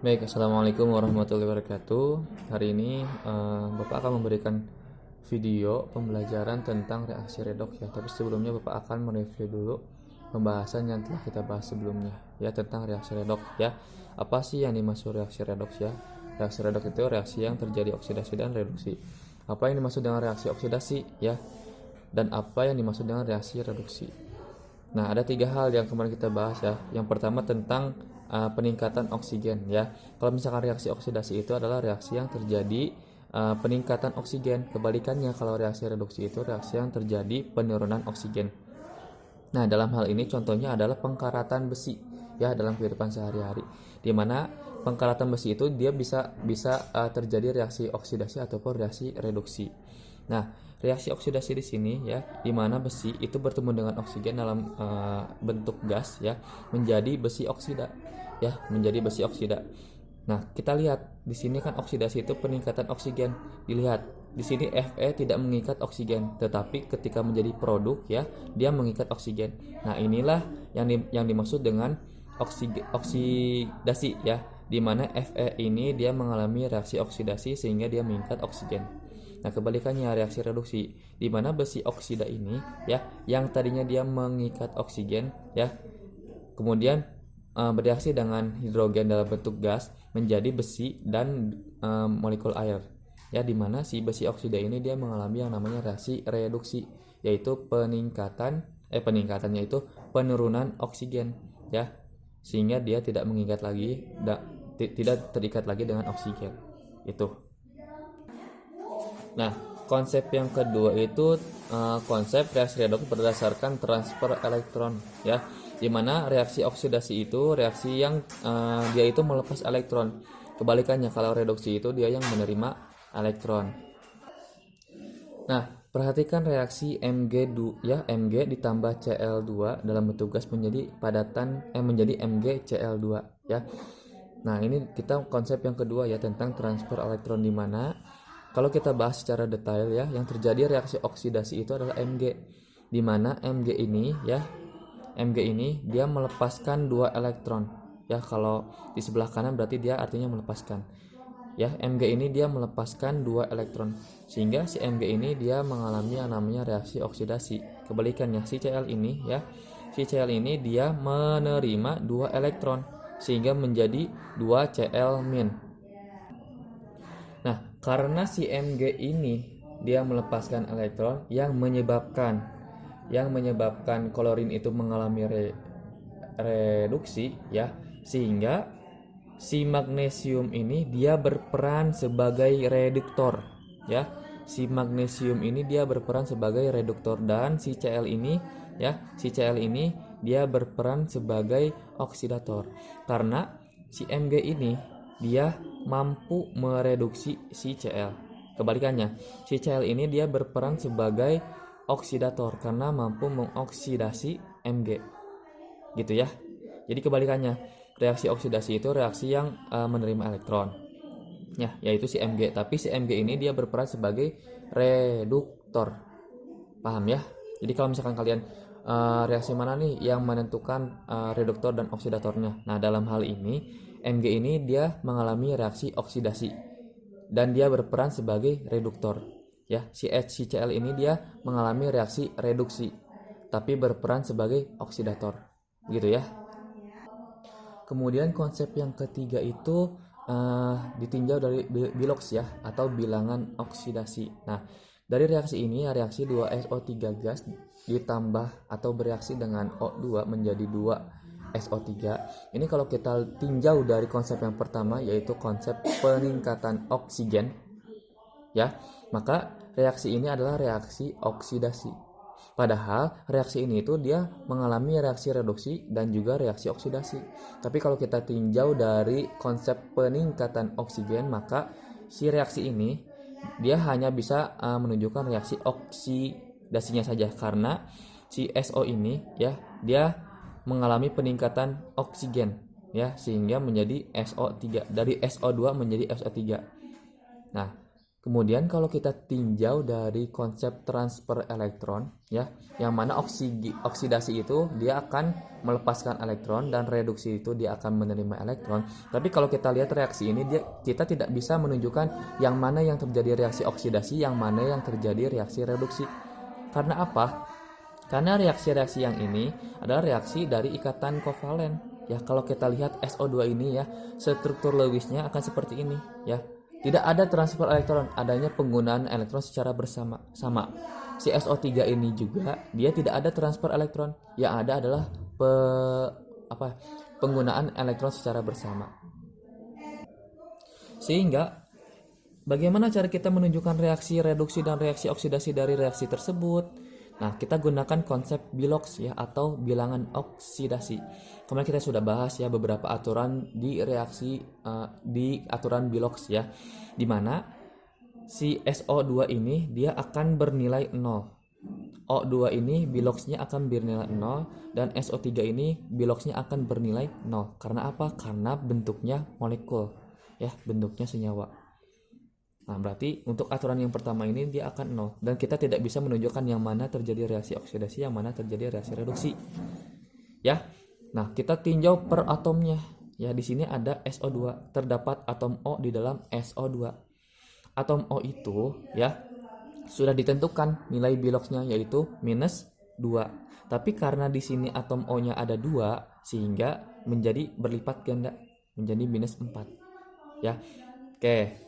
Baik, Assalamualaikum warahmatullahi wabarakatuh. Hari ini Bapak akan memberikan video pembelajaran tentang reaksi redoks ya. Tapi sebelumnya Bapak akan mereview dulu pembahasan yang telah kita bahas sebelumnya ya tentang reaksi redoks ya. Apa sih yang dimaksud reaksi redoks ya? Reaksi redoks itu reaksi yang terjadi oksidasi dan reduksi. Apa yang dimaksud dengan reaksi oksidasi ya? Dan apa yang dimaksud dengan reaksi reduksi? Nah, ada tiga hal yang kemarin kita bahas ya. Yang pertama tentang peningkatan oksigen ya. Kalau misalkan reaksi oksidasi itu adalah reaksi yang terjadi peningkatan oksigen. Kebalikannya kalau reaksi reduksi itu reaksi yang terjadi penurunan oksigen. Nah, dalam hal ini contohnya adalah pengkaratan besi ya dalam kehidupan sehari-hari. Di mana pengkaratan besi itu dia bisa terjadi reaksi oksidasi ataupun reaksi reduksi. Nah, reaksi oksidasi di sini ya, di mana besi itu bertemu dengan oksigen dalam bentuk gas ya, menjadi besi oksida ya, menjadi besi oksida. Nah, kita lihat di sini kan oksidasi itu peningkatan oksigen. Dilihat di sini Fe tidak mengikat oksigen, tetapi ketika menjadi produk ya, dia mengikat oksigen. Nah, inilah yang dimaksud dengan oksidasi ya, di mana Fe ini dia mengalami reaksi oksidasi sehingga dia mengikat oksigen. Nah, kebalikannya reaksi reduksi, di mana besi oksida ini ya, yang tadinya dia mengikat oksigen ya, kemudian bereaksi dengan hidrogen dalam bentuk gas menjadi besi dan molekul air. Ya, di mana si besi oksida ini dia mengalami yang namanya reaksi reduksi, yaitu peningkatannya itu penurunan oksigen ya, sehingga dia tidak mengikat lagi tidak terikat lagi dengan oksigen. Itu. Nah, konsep yang kedua itu konsep reaksi redoks berdasarkan transfer elektron ya. Di mana reaksi oksidasi itu reaksi yang dia itu melepas elektron. Kebalikannya kalau reduksi itu dia yang menerima elektron. Nah, perhatikan reaksi Mg ya, Mg ditambah Cl2 dalam bentuk gas menjadi MgCl2 ya. Nah, ini kita konsep yang kedua ya tentang transfer elektron, di mana kalau kita bahas secara detail ya, yang terjadi reaksi oksidasi itu adalah Mg, di mana Mg ini dia melepaskan 2 elektron. Ya, kalau di sebelah kanan berarti dia artinya melepaskan. Ya, Mg ini dia melepaskan 2 elektron. Sehingga si Mg ini dia mengalami yang namanya reaksi oksidasi. Kebalikannya si Cl ini ya, si Cl ini dia menerima 2 elektron sehingga menjadi 2 Cl-. Nah, karena si Mg ini dia melepaskan elektron yang menyebabkan klorin itu mengalami reduksi ya, sehingga si magnesium ini dia berperan sebagai reduktor ya. Si magnesium ini dia berperan sebagai reduktor, dan si Cl ini dia berperan sebagai oksidator. Karena si Mg ini dia mampu mereduksi si Cl. Kebalikannya, si Cl ini dia berperan sebagai oksidator karena mampu mengoksidasi Mg. Gitu ya. Jadi kebalikannya, reaksi oksidasi itu reaksi yang menerima elektron. Ya, yaitu si Mg, tapi si Mg ini dia berperan sebagai reduktor. Paham ya? Jadi kalau misalkan kalian reaksi mana nih yang menentukan reduktor dan oksidatornya. Nah, dalam hal ini Mg ini dia mengalami reaksi oksidasi dan dia berperan sebagai reduktor. Ya, si HCl ini dia mengalami reaksi reduksi tapi berperan sebagai oksidator. Gitu ya. Kemudian konsep yang ketiga itu ditinjau dari bilox ya, atau bilangan oksidasi. Nah, dari reaksi ini reaksi 2SO3 gas ditambah atau bereaksi dengan O2 menjadi 2SO3. Ini kalau kita tinjau dari konsep yang pertama, yaitu konsep peningkatan oksigen ya, maka reaksi ini adalah reaksi oksidasi. Padahal reaksi ini itu dia mengalami reaksi reduksi dan juga reaksi oksidasi. Tapi kalau kita tinjau dari konsep peningkatan oksigen, maka si reaksi ini dia hanya bisa menunjukkan reaksi oksidasinya saja, karena si SO ini ya dia mengalami peningkatan oksigen ya, sehingga menjadi SO3, dari SO2 menjadi SO3. Nah, Kemudian kalau kita tinjau dari konsep transfer elektron, ya, yang mana oksidasi itu dia akan melepaskan elektron dan reduksi itu dia akan menerima elektron. Tapi kalau kita lihat reaksi ini, kita tidak bisa menunjukkan yang mana yang terjadi reaksi oksidasi, yang mana yang terjadi reaksi reduksi. Karena apa? Karena reaksi-reaksi yang ini adalah reaksi dari ikatan kovalen. Ya, kalau kita lihat SO2 ini ya, struktur Lewisnya akan seperti ini, ya. Tidak ada transfer elektron, adanya penggunaan elektron secara bersama-sama. Si SO3 ini juga dia tidak ada transfer elektron, yang ada adalah penggunaan elektron secara bersama. Sehingga bagaimana cara kita menunjukkan reaksi reduksi dan reaksi oksidasi dari reaksi tersebut? Nah, kita gunakan konsep bilox ya, atau bilangan oksidasi. Kemarin kita sudah bahas ya beberapa aturan di reaksi di aturan bilox ya, dimana si SO2 ini dia akan bernilai 0. O2 ini biloxnya akan bernilai 0 dan SO3 ini biloxnya akan bernilai 0. Karena apa? Karena bentuknya molekul ya, bentuknya senyawa. Nah, berarti untuk aturan yang pertama ini dia akan 0 dan kita tidak bisa menunjukkan yang mana terjadi reaksi oksidasi, yang mana terjadi reaksi reduksi. Ya. Nah, kita tinjau per atomnya. Ya, di sini ada SO2, terdapat atom O di dalam SO2. Atom O itu ya sudah ditentukan nilai biloxnya yaitu -2. Tapi karena di sini atom O-nya ada 2 sehingga menjadi berlipat ganda menjadi -4. Ya. Oke.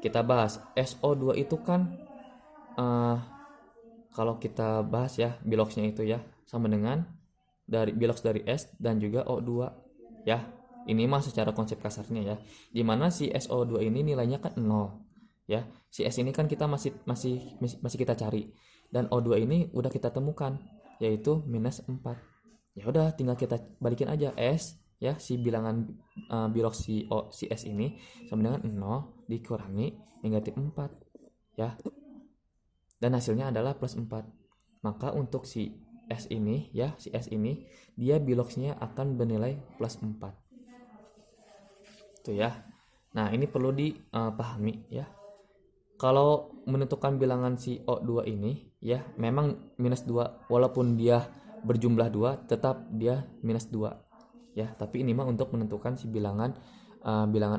Kita bahas SO2 itu kan kalau kita bahas ya biloxnya itu ya sama dengan dari bilox dari S dan juga O2 ya. Ini mah secara konsep kasarnya ya. Dimana si SO2 ini nilainya kan 0 ya. Si S ini kan kita masih kita cari dan O2 ini udah kita temukan yaitu -4. Ya udah tinggal kita balikin aja S ya, si bilangan bilox si S ini sama dengan 0 dikurangi -4 ya, dan hasilnya adalah +4. Maka untuk si S ini ya, si S ini dia biloxnya akan bernilai +4 itu ya. Nah, ini perlu dipahami ya. Kalau menentukan bilangan si O2 ini ya memang -2, walaupun dia berjumlah 2 tetap dia -2 ya, tapi ini mah untuk menentukan si bilangan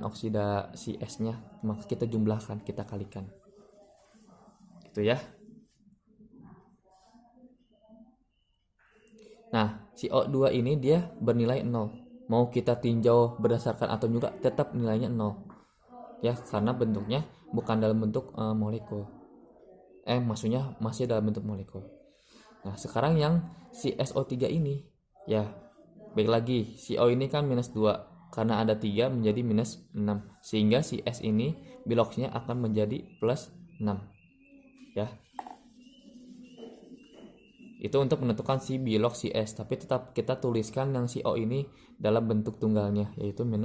oksidasi S-nya, maka kita jumlahkan, kita kalikan gitu ya. Nah, si O2 ini dia bernilai 0, mau kita tinjau berdasarkan atom juga tetap nilainya 0 ya, karena bentuknya bukan dalam bentuk molekul, maksudnya masih dalam bentuk molekul. Nah, sekarang yang si SO3 ini ya, baik lagi si O ini kan -2, karena ada 3 menjadi -6, sehingga si S ini biloxnya akan menjadi +6 ya. Itu untuk menentukan si bilox si S, tapi tetap kita tuliskan yang si O ini dalam bentuk tunggalnya yaitu -2.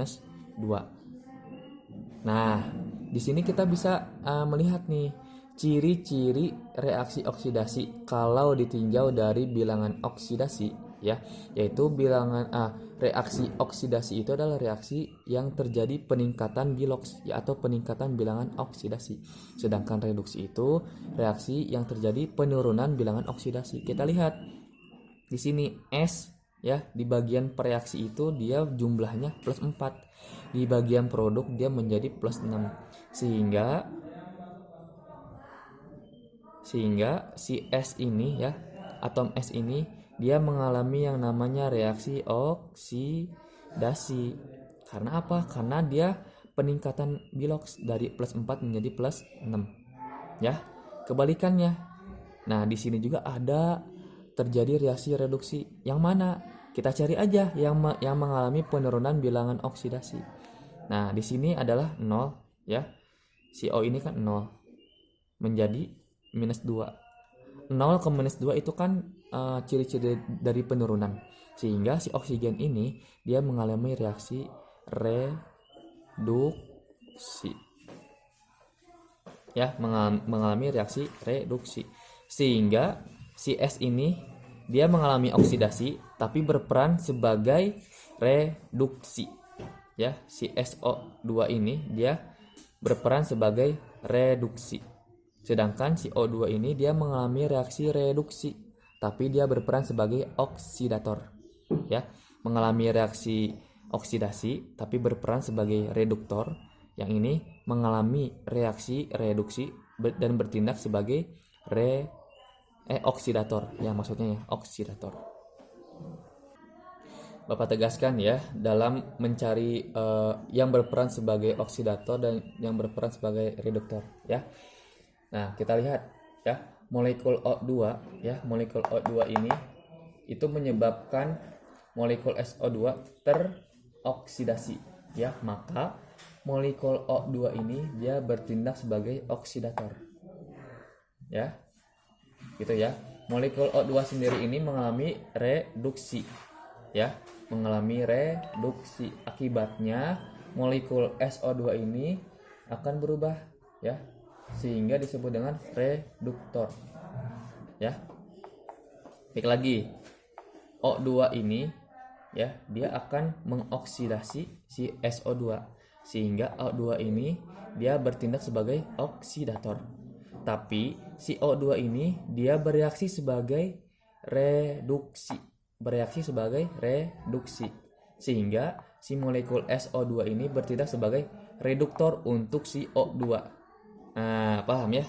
Nah, di sini kita bisa melihat nih ciri-ciri reaksi oksidasi kalau ditinjau dari bilangan oksidasi ya, yaitu bilangan reaksi oksidasi itu adalah reaksi yang terjadi peningkatan bilox ya, atau peningkatan bilangan oksidasi. Sedangkan reduksi itu reaksi yang terjadi penurunan bilangan oksidasi. Kita lihat di sini S ya, di bagian pereaksi itu dia jumlahnya +4, di bagian produk dia menjadi +6, sehingga si S ini ya, atom S ini dia mengalami yang namanya reaksi oksidasi. Karena apa? Karena dia peningkatan bilox dari +4 menjadi +6 ya. Kebalikannya. Nah, di sini juga ada terjadi reaksi reduksi. Yang mana? Kita cari aja yang mengalami penurunan bilangan oksidasi. Nah, di sini adalah 0 ya. Si O ini kan 0 menjadi -2. 0 ke -2 itu kan ciri-ciri dari penurunan, sehingga si oksigen ini dia mengalami reaksi reduksi ya, mengalami reaksi reduksi, sehingga si S ini dia mengalami oksidasi tapi berperan sebagai reduksi ya. Si SO2 ini dia berperan sebagai reduksi. Sedangkan si O2 ini dia mengalami reaksi reduksi, tapi dia berperan sebagai oksidator. Ya, mengalami reaksi oksidasi tapi berperan sebagai reduktor. Yang ini mengalami reaksi reduksi dan bertindak sebagai oksidator. Ya, maksudnya ya, oksidator. Bapak tegaskan ya dalam mencari yang berperan sebagai oksidator dan yang berperan sebagai reduktor ya. Nah, kita lihat ya, molekul O2 ya, molekul O2 ini itu menyebabkan molekul SO2 teroksidasi ya, maka molekul O2 ini dia bertindak sebagai oksidator. Ya. Gitu ya. Molekul O2 sendiri ini mengalami reduksi ya, mengalami reduksi. Akibatnya molekul SO2 ini akan berubah ya, sehingga disebut dengan reduktor ya. Baik lagi, O2 ini ya, dia akan mengoksidasi si SO2 sehingga O2 ini dia bertindak sebagai oksidator. Tapi si O2 ini dia bereaksi sebagai reduksi, sehingga si molekul SO2 ini bertindak sebagai reduktor untuk si O2. Nah, paham ya?